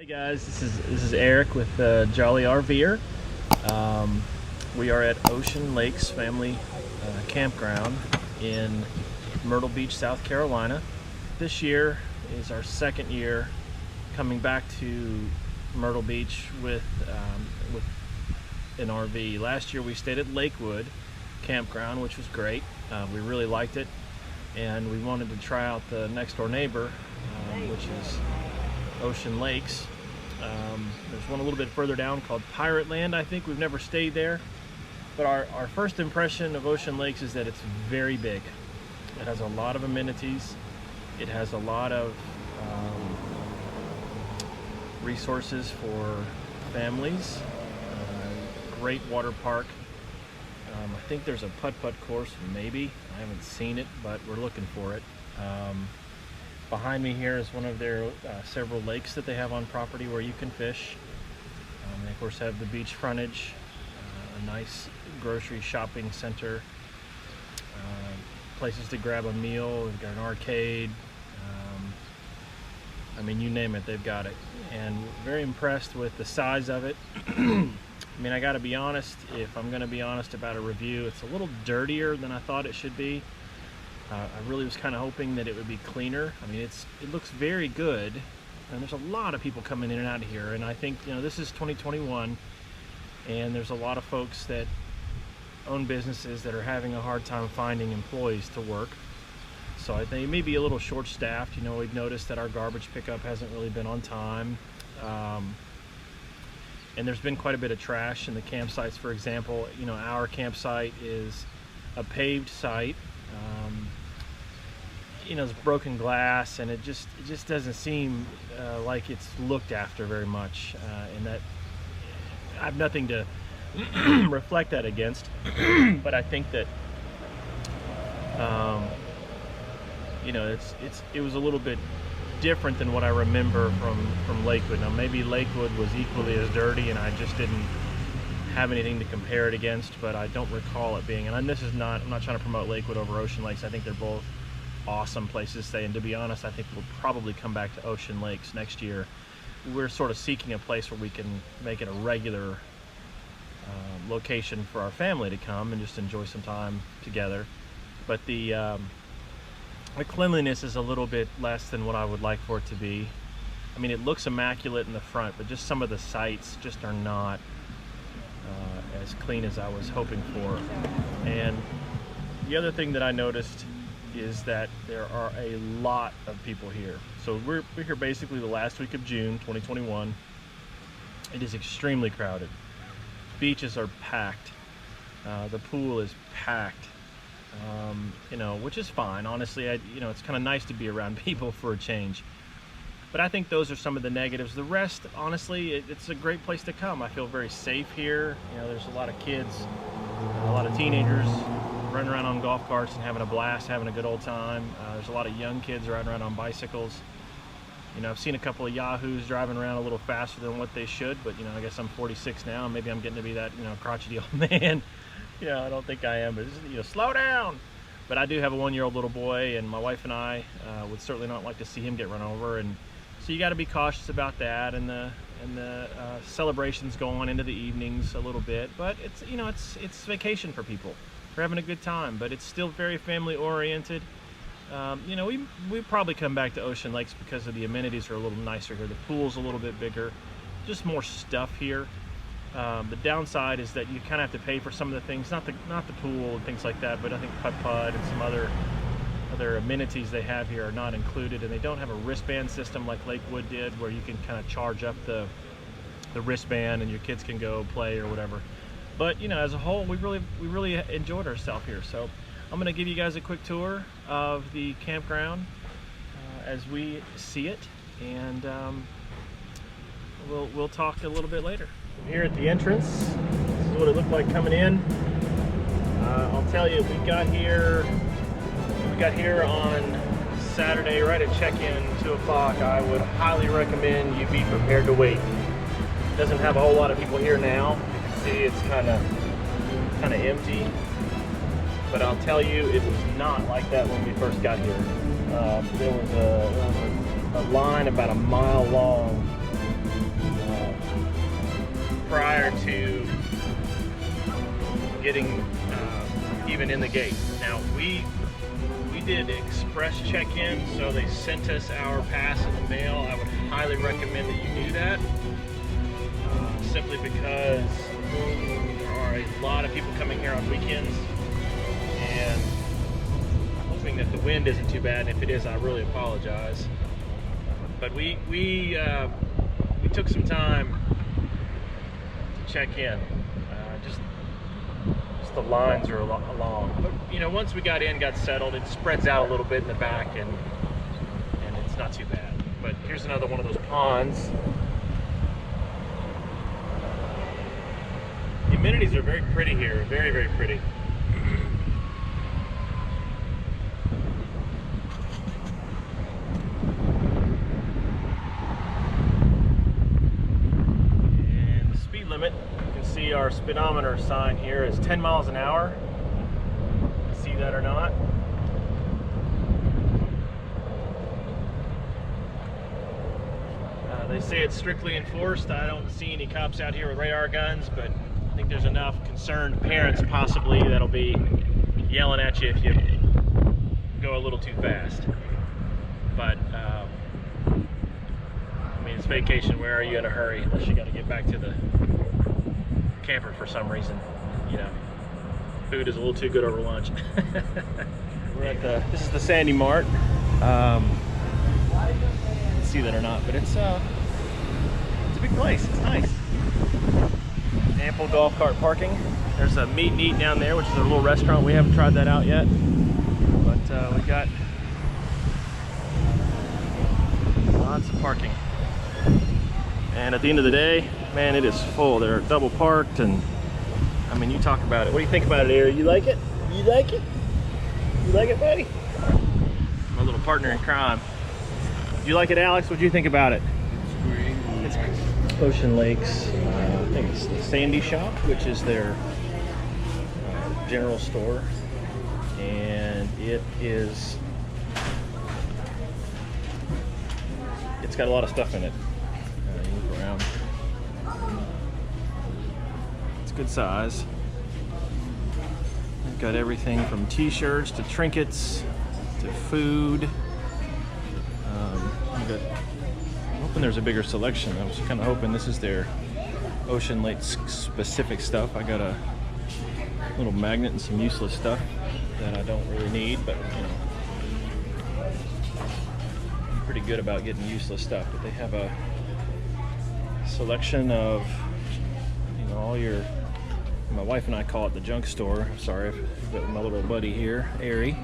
Hey guys, this is Eric with Jolly RVer. We are at Lakes Family Campground in Myrtle Beach, South Carolina. This year is our second year coming back to Myrtle Beach with an RV. Last year we stayed at Lakewood Campground, which was great. We really liked it, and we wanted to try out the next door neighbor, which is Ocean Lakes. There's one a little bit further down called Pirate Land. I think we've never stayed there, but our first impression of Ocean Lakes is that it's very big. It has a lot of amenities. It has a lot of resources for families. Great water park. I think there's a putt-putt course, maybe. I haven't seen it, but we're looking for it. Behind me here is one of their several lakes that they have on property where you can fish. They of course have the beach frontage, a nice grocery shopping center, places to grab a meal. They've got an arcade. I mean, you name it, they've got it. And very impressed with the size of it. I mean, I gotta be honest, if I'm gonna be honest about a review, it's a little dirtier than I thought it should be. I really was kind of hoping that it would be cleaner. I mean, it looks very good, and there's a lot of people coming in and out of here, and I think, you know, this is 2021, and there's a lot of folks that own businesses that are having a hard time finding employees to work. So I think it may be a little short-staffed. You know, we've noticed that our garbage pickup hasn't really been on time, and there's been quite a bit of trash in the campsites. For example, you know, our campsite is a paved site. You know, it's broken glass, and it just doesn't seem like it's looked after very much, and that I have nothing to reflect that against. But I think that you know, it was a little bit different than what I remember from Lakewood. Now maybe Lakewood was equally as dirty, and I just didn't have anything to compare it against, but I don't recall it being. And this is not, I'm not trying to promote Lakewood over Ocean Lakes. I think they're both awesome places to stay, and to be honest, I think we'll probably come back to Ocean Lakes next year. We're sort of seeking a place where we can make it a regular location for our family to come and just enjoy some time together. But the cleanliness is a little bit less than what I would like for it to be. I mean, it looks immaculate in the front, but just some of the sites just are not as clean as I was hoping for. And the other thing that I noticed is that there are a lot of people here. So we're here basically the last week of June 2021. It is extremely crowded. Beaches are packed. The pool is packed. You know, which is fine. Honestly, you know, it's kind of nice to be around people for a change. But I think those are some of the negatives. The rest, honestly, it's a great place to come. I feel very safe here. You know, there's a lot of kids, a lot of teenagers running around on golf carts and having a blast, having a good old time. There's a lot of young kids riding around on bicycles. You know, I've seen a couple of yahoos driving around a little faster than what they should, but, you know, I guess I'm 46 now, and maybe I'm getting to be that, you know, crotchety old man. You know, I don't think I am, but, you know, slow down. But I do have a 1-year-old little boy, and my wife and I would certainly not like to see him get run over, and so you got to be cautious about that. And the celebrations go on into the evenings a little bit, but it's, you know, it's vacation for people. We're having a good time, but it's still very family oriented. You know, we probably come back to Ocean Lakes because of the amenities are a little nicer here. The pool's a little bit bigger, just more stuff here. The downside is that you kind of have to pay for some of the things, not the pool and things like that, but I think putt-putt and some other amenities they have here are not included, and they don't have a wristband system like Lakewood did, where you can kind of charge up the wristband and your kids can go play or whatever. But, you know, as a whole, we really enjoyed ourselves here. So I'm going to give you guys a quick tour of the campground as we see it, and we'll talk a little bit later. Here at the entrance, this is what it looked like coming in. I'll tell you, we got here on Saturday right at check-in, 2 o'clock. I would highly recommend you be prepared to wait. It doesn't have a whole lot of people here now. See, it's kind of empty, but I'll tell you, it was not like that when we first got here. There was a line about a mile long to getting even in the gate. Now we did express check-in, so they sent us our pass in the mail. I would highly recommend that you do that, simply because there are a lot of people coming here on weekends, and I'm hoping that the wind isn't too bad, and if it is, I really apologize. But we took some time to check in. Just the lines are long. But you know, once we got settled, it spreads out a little bit in the back, and it's not too bad. But here's another one of those ponds. The amenities are very pretty here, very, very pretty. See our speedometer sign here is 10 miles an hour. See that or not? They say it's strictly enforced. I don't see any cops out here with radar guns, but I think there's enough concerned parents possibly that'll be yelling at you if you go a little too fast. But I mean, it's vacation. Where are you in a hurry? Unless you got to get back to the camper for some reason, you know. Food is a little too good over lunch. We're at this is the Sandy Mart. See that or not, but it's a big place. It's nice. Ample golf cart parking. There's a Meet and Eat down there, which is a little restaurant. We haven't tried that out yet, but we got lots of parking. And at the end of the day, man, it is full. They're double parked, and I mean, you talk about it. What do you think about it, Ari? You like it? You like it? You like it, buddy? My little partner in crime. You like it, Alex? What do you think about it? It's Ocean Lakes. I think it's the Sandy Shop, which is their general store, and it's got a lot of stuff in it. Around. It's good size. We've got everything from t-shirts to trinkets to food. I'm hoping there's a bigger selection. I was kind of hoping this is their Ocean Lakes specific stuff. I got a little magnet and some useless stuff that I don't really need, but you know, I'm pretty good about getting useless stuff. But they have a selection of, you know, all your, my wife and I call it the junk store. Sorry, I've got my little buddy here, Ari,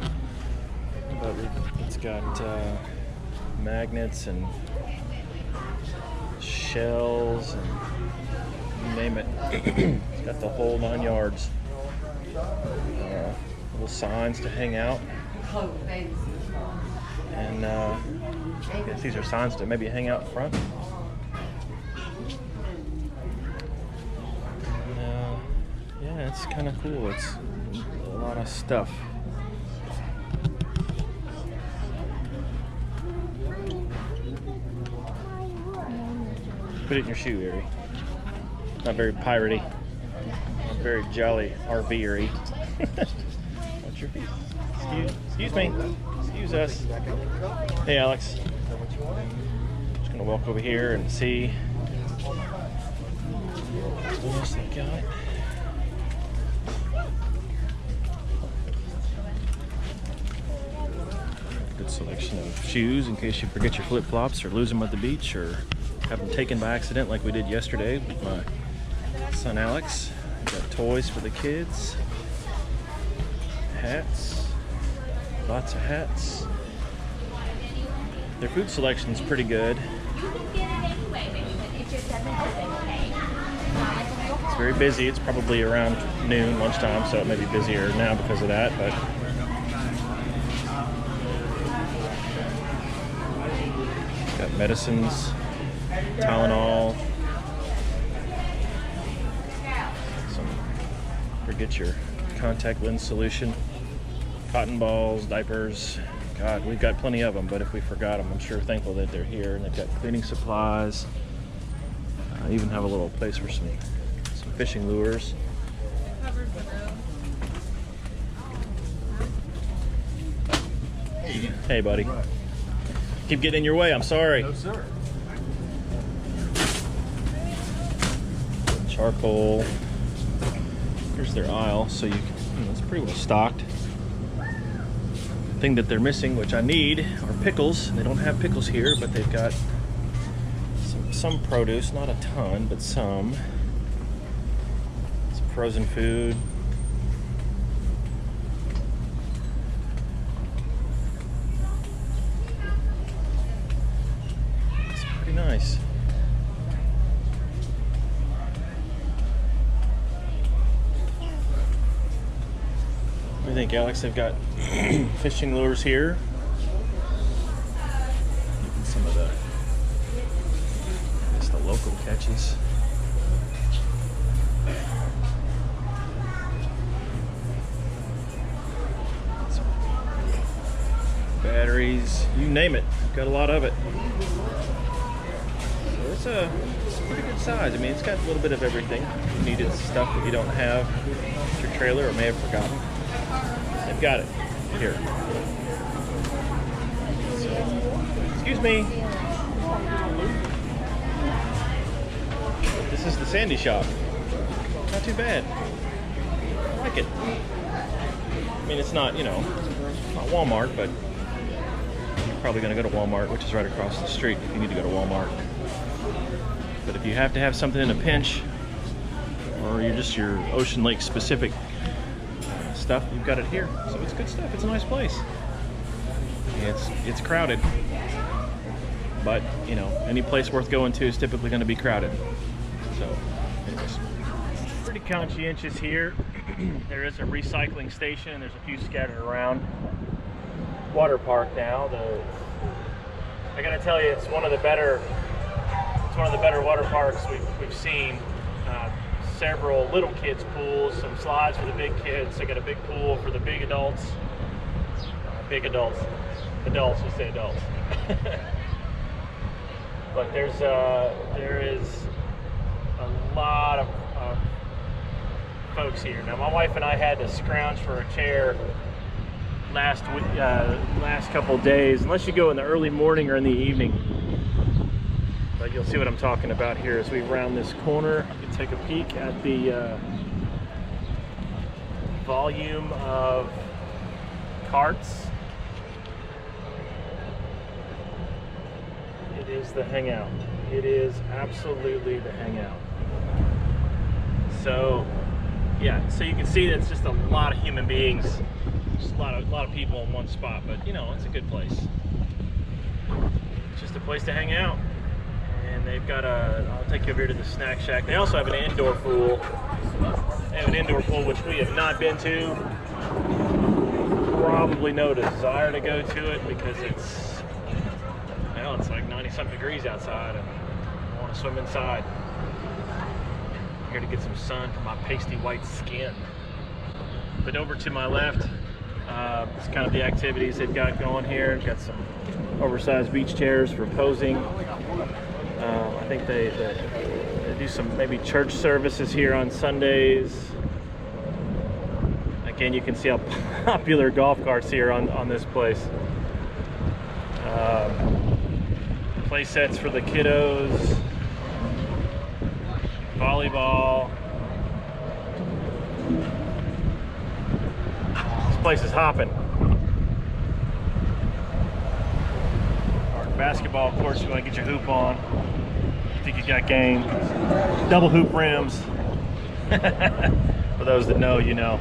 but it's got magnets and shells and you name it. It's got the whole 9 yards. Little signs to hang out, and I guess these are signs to maybe hang out in front. Yeah, it's kind of cool. It's a lot of stuff. Put it in your shoe, Ari. Not very piratey. Not very jolly RV-ery. Watch your feet. Excuse me. Excuse us. Hey, Alex. Just gonna walk over here and see what else they got. Good selection of shoes in case you forget your flip-flops or lose them at the beach or have them taken by accident like we did yesterday with my son Alex. We've got toys for the kids, hats, lots of hats. Their food selection is pretty good. It's very busy. It's probably around noon, lunchtime, so it may be busier now because of that, but got medicines, Tylenol, forget your contact lens solution, cotton balls, diapers. God, we've got plenty of them, but if we forgot them, I'm sure thankful that they're here. And they've got cleaning supplies. I even have a little place for some Some fishing lures. Hey, buddy. Keep getting in your way. I'm sorry. No, sir. Charcoal. Here's their aisle, so you can, it's pretty well stocked. Thing that they're missing, which I need, are pickles. They don't have pickles here, but they've got some produce, not a ton, but some frozen food. It's pretty nice. What do you think, Alex? They've got fishing lures here. Some of the, I guess, the local catches. Batteries, you name it. Got a lot of it. So it's a pretty good size. I mean, it's got a little bit of everything. Needed stuff that you don't have at your trailer or may have forgotten. They've got it here. So, excuse me. This is the Sandy shop. Not too bad. I like it. I mean, it's not, you know, not Walmart, but you're probably going to go to Walmart, which is right across the street if you need to go to Walmart. But if you have to have something in a pinch, or you're just your Ocean Lake specific stuff, you've got it here. So it's good stuff. It's a nice place. It's crowded, but you know, any place worth going to is typically going to be crowded. So anyways, pretty conscientious here. There is a recycling station. There's a few scattered around. Water park now. I gotta tell you, it's one of the better water parks we've seen. Several little kids pools, some slides for the big kids. They got a big pool for the big adults. Adults, we say adults. But there is a lot of folks here. Now my wife and I had to scrounge for a chair last couple days, unless you go in the early morning or in the evening. But you'll see what I'm talking about here as we round this corner. You can take a peek at the volume of carts. It is the hangout. It is absolutely the hangout. So yeah, so you can see that it's just a lot of human beings. Just a lot of people in one spot, but you know, it's a good place. It's just a place to hang out. And they've got I'll take you over here to the snack shack. They also have an indoor pool. They have an indoor pool which we have not been to. Probably no desire to go to it because it's like 90-something degrees outside and I want to swim inside. I'm here to get some sun for my pasty white skin. But over to my left, it's kind of the activities they've got going here. Got some oversized beach chairs for posing. I think they do some maybe church services here on Sundays. Again, you can see how popular golf carts here on this place. Play sets for the kiddos. Volleyball. This place is hopping. Basketball course, you want to get your hoop on. I think you got game. Double hoop rims. For those that know, you know.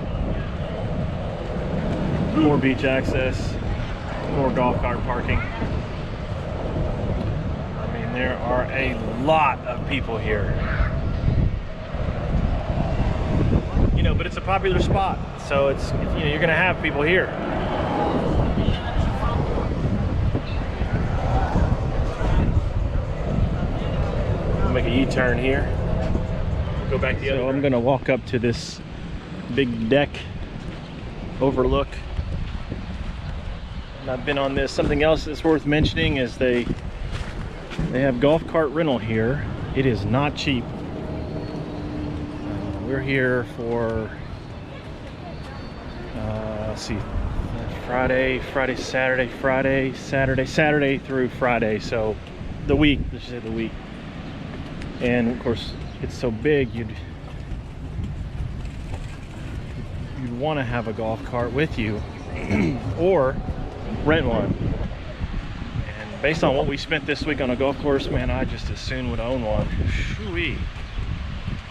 More beach access, more golf cart parking. I mean, there are a lot of people here. You know, but it's a popular spot, so it's, you know, you're gonna have people here. Make a U-turn here. Go back the other way. I'm gonna walk up to this big deck overlook. And I've been on this. Something else that's worth mentioning is they have golf cart rental here. It is not cheap. we're here for, let's see, Saturday through Friday. So the week, let's just say the week. And of course, it's so big, you'd want to have a golf cart with you or rent one. And based on what we spent this week on a golf course, man, I just as soon would own one. Shoo-wee.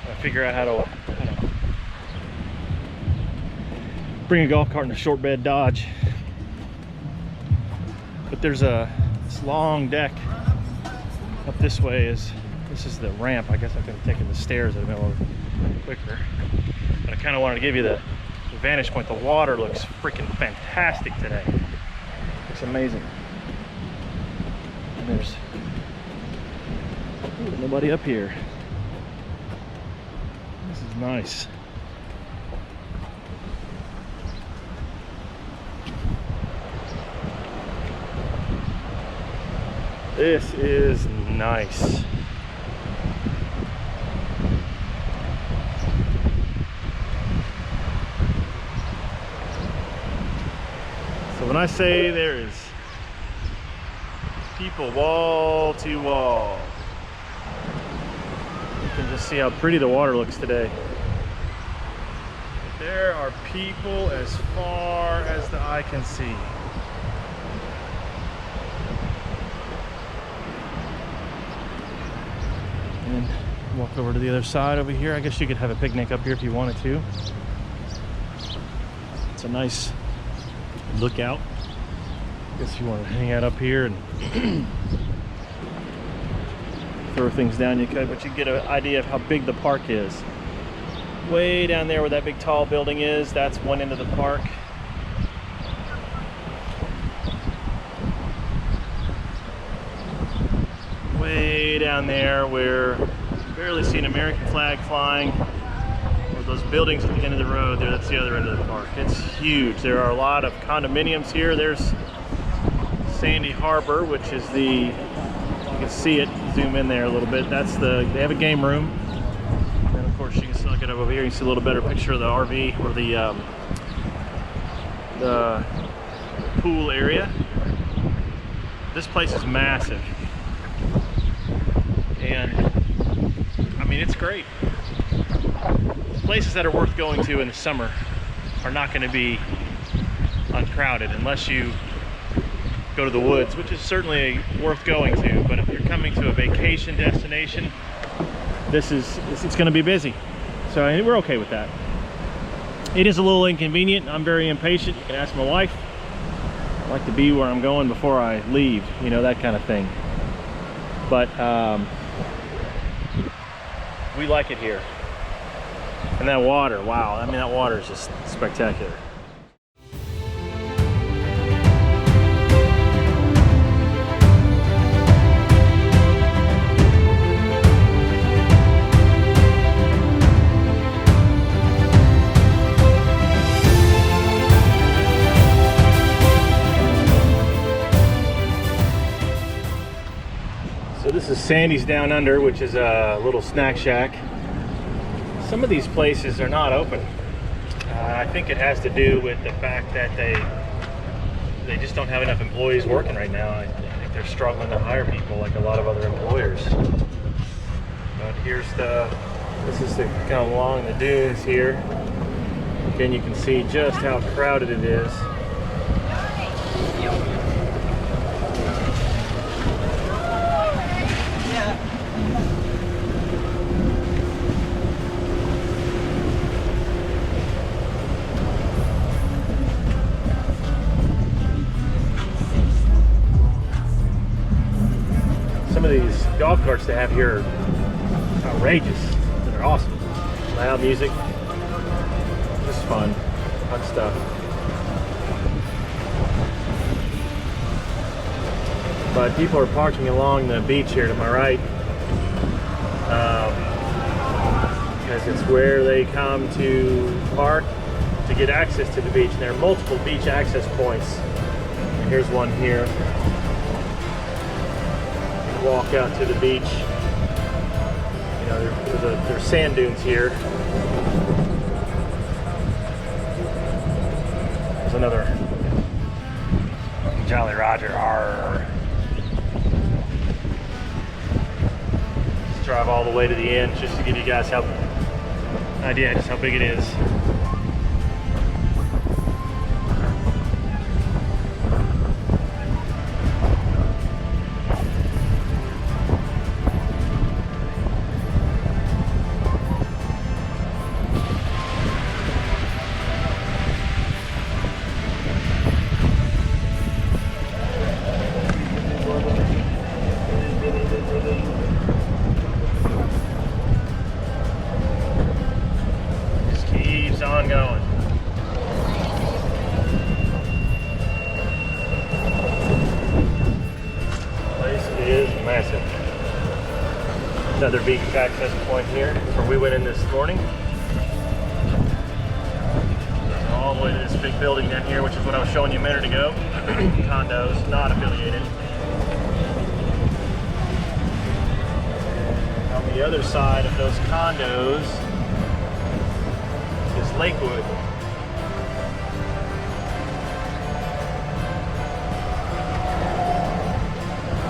I figure out how to bring a golf cart in a short bed Dodge. But there's this long deck up this way. This is the ramp. I guess I could have taken the stairs a little quicker. But I kind of wanted to give you the vantage point. The water looks freaking fantastic today. Looks amazing. And there's nobody up here. This is nice. This is nice. So when I say there is people wall to wall, you can just see how pretty the water looks today. There are people as far as the eye can see. And walk over to the other side over here. I guess you could have a picnic up here if you wanted to. It's a nice lookout. I guess you want to hang out up here and throw things down, you could, but you get an idea of how big the park is. Way down there where that big tall building is, that's one end of the park. Way down there where you barely see an American flag flying, or those buildings at the end of the road there, that's the other end of the park. It's huge. There are a lot of condominiums here. There's Sandy Harbor, which is you can see it, zoom in there a little bit. They have a game room. And of course you can still look it up over here. You can see a little better picture of the RV, or the pool area. This place is massive. And I mean, it's great. Places that are worth going to in the summer are not going to be uncrowded unless you go to the woods, which is certainly worth going to. But if you're coming to a vacation destination, it's going to be busy. So we're okay with that. It is a little inconvenient. I'm very impatient. You can ask my wife. I like to be where I'm going before I leave, you know, that kind of thing. But we like it here. And that water, wow, I mean, that water is just spectacular. So this is Sandy's Down Under, which is a little snack shack. Some of these places are not open. I think it has to do with the fact that they just don't have enough employees working right now. I think they're struggling to hire people like a lot of other employers. But this is kind of along the dunes here. Again, you can see just how crowded it is. Some of these golf carts they have here are outrageous. They're awesome. Loud music. Just fun stuff. But people are parking along the beach here to my right, because it's where they come to park to get access to the beach. And there are multiple beach access points. And here's one here. Walk out to the beach. You know, there's sand dunes here. another Jolly Roger. Arr. Let's drive all the way to the end just to give you guys an idea just how big it is. On going. Place is massive. Another beach access point here where we went in this morning. All the way to this big building down here, which is what I was showing you a minute ago. Condos, not affiliated. On the other side of those condos is Lakewood.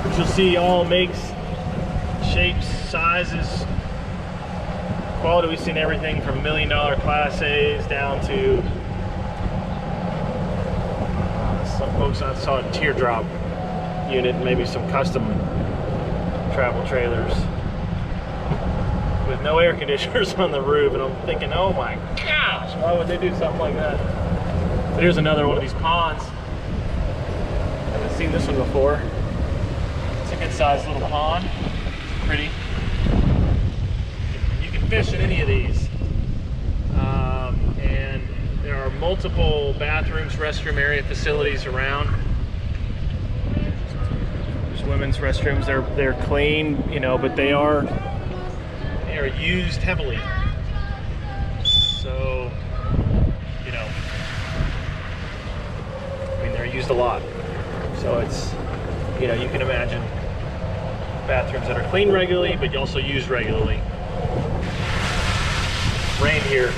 Which you'll see all makes, shapes, sizes, quality. We've seen everything from $1 million Class A's down to some folks I saw a teardrop unit, maybe some custom travel trailers with no air conditioners on the roof, and I'm thinking, oh my gosh, why would they do something like that? But here's another one of these ponds. I haven't seen this one before. It's a good sized little pond, pretty. You can fish in any of these. And there are multiple bathrooms, restroom area facilities around. There's women's restrooms. They're clean, you know, but they are used heavily. So, you know, I mean, they're used a lot. So it's, you know, you can imagine bathrooms that are cleaned regularly, but also used regularly. Rained here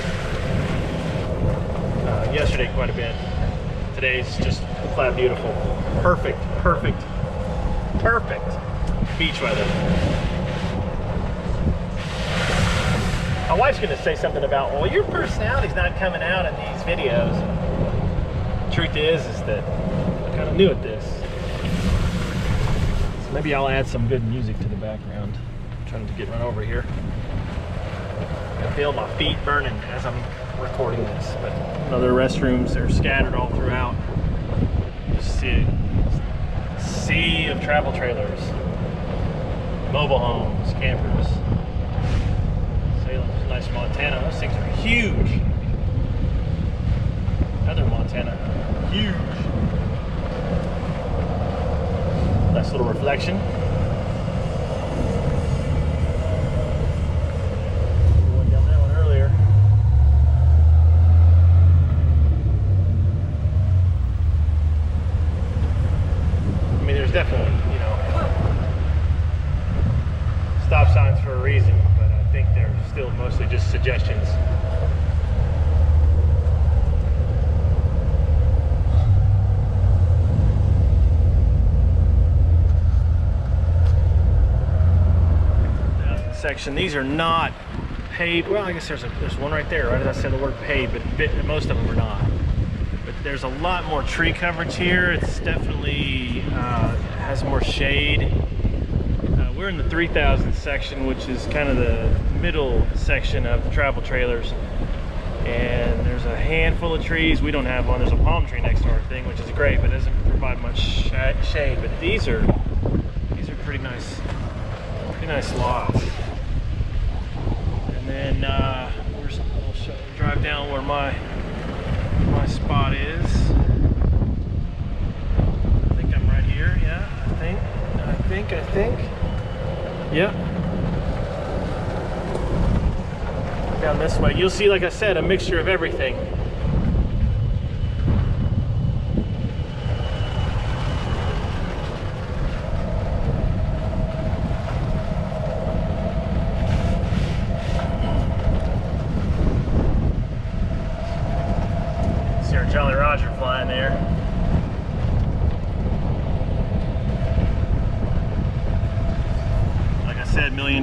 yesterday quite a bit. Today's just flat beautiful. Perfect, perfect, perfect beach weather. My wife's gonna say something about, well, your personality's not coming out in these videos. The truth is that I'm kind of new at this. So maybe I'll add some good music to the background. I'm trying to get run over here. I feel my feet burning as I'm recording this. But other restrooms are scattered all throughout. Just see a sea of travel trailers, mobile homes, campers. Nice Montana. Those things are huge. Other Montana, huge. Nice little reflection. Went down that one earlier. I mean, there's definitely, you know, stop signs for a reason. I think they're still mostly just suggestions. Section. These are not paved. Well, I guess there's one right there. Right as I said the word paved, but most of them are not. But there's a lot more tree coverage here. It's definitely has more shade. We're in the 3000 section, which is kind of the middle section of the travel trailers. And there's a handful of trees. We don't have one. There's a palm tree next to our thing, which is great, but it doesn't provide much shade. But these are pretty nice lots. And then we'll drive down where my spot is. I think I'm right here. Yeah, I think. Yeah. Down this way. You'll see, like I said, a mixture of everything. See our Jolly Roger flying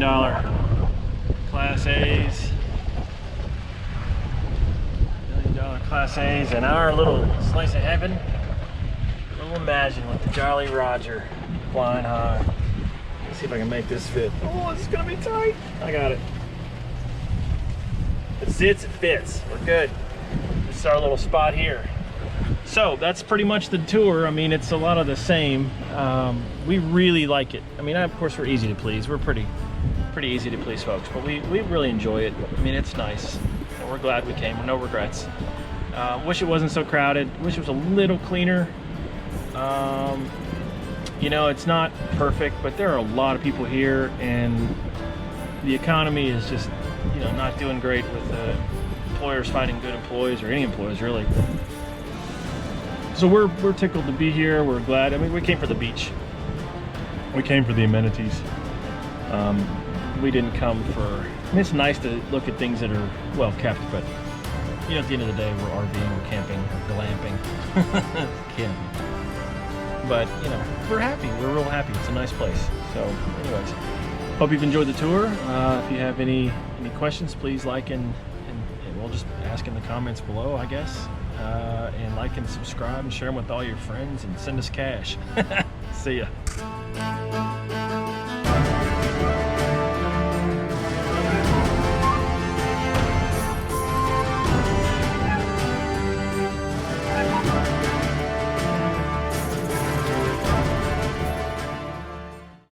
million Class A's. $1 million Class A's, and our little slice of heaven. A little Imagine with the Jolly Roger flying high. Let's see if I can make this fit. Oh, it's gonna be tight. I got it. It sits, it fits. We're good. This is our little spot here. So that's pretty much the tour. I mean, it's a lot of the same. We really like it. I mean, of course, we're easy to please. We're pretty easy to please folks, but we really enjoy it. I mean, it's nice. And we're glad we came. No regrets. Wish it wasn't so crowded. Wish it was a little cleaner. You know, it's not perfect, but there are a lot of people here, and the economy is just, you know, not doing great with employers finding good employees, or any employees really. So we're tickled to be here. We're glad. I mean, we came for the beach. We came for the amenities. We didn't come for. I mean, it's nice to look at things that are well kept, but you know, at the end of the day, we're RVing, we're camping, we're glamping, camping. But you know, we're happy. We're real happy. It's a nice place. So, anyways, hope you've enjoyed the tour. If you have any questions, please like and we'll just ask in the comments below, I guess. And like and subscribe and share them with all your friends and send us cash. See ya.